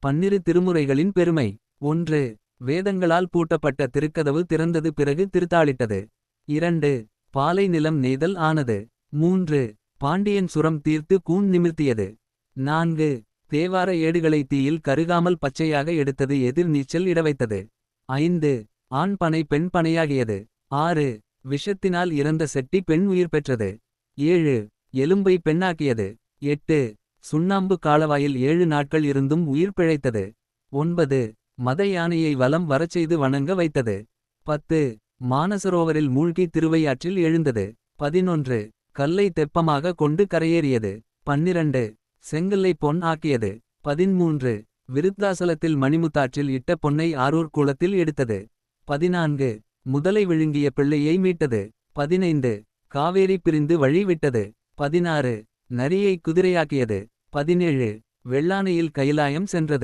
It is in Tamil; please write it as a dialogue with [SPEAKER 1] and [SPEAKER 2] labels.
[SPEAKER 1] பன்னிரு திருமுறைகளின் பெருமை. 1. வேதங்களால் பூட்டப்பட்ட திருக்கதவு திறந்தது பிறகு திருத்தாளிட்டது. 2. பாலை நிலம் நெய்தல் ஆனது. 3. பாண்டியன் சுரம் தீர்த்து கூன் நிமிர்த்தியது. 4. தேவார ஏடுகளை தீயில் கருகாமல் பச்சையாக எடுத்தது எதிர் நீச்சல் இடவைத்தது. 5. ஆண் பனை பெண் பனையாகியது. 6. விஷத்தினால் இறந்த செட்டி பெண் உயிர் பெற்றது. 7. எலும்பை பெண்ணாக்கியது. 8. சுண்ணாம்பு காலவாயில் 7 நாட்கள் இருந்தும் உயிர் பிழைத்தது. 9. மத யானையை வலம் வரச்செய்து வணங்க வைத்தது. 10. மானசரோவரில் மூழ்கி திருவையாற்றில் எழுந்தது. 11. கல்லை தெப்பமாக கொண்டு கரையேறியது. 12. செங்கல்லை பொன் ஆக்கியது. 13. விருத்தாசலத்தில் மணிமுத்தாற்றில் இட்ட பொன்னை ஆரூர் குளத்தில் எடுத்தது. 14. முதலை விழுங்கிய பிள்ளையை மீட்டது. 15. காவேரி பிரிந்து வழி விட்டது. 16. நரியை குதிரையாக்கியது. 17. வெள்ளானையில் கைலாயம் சென்றது.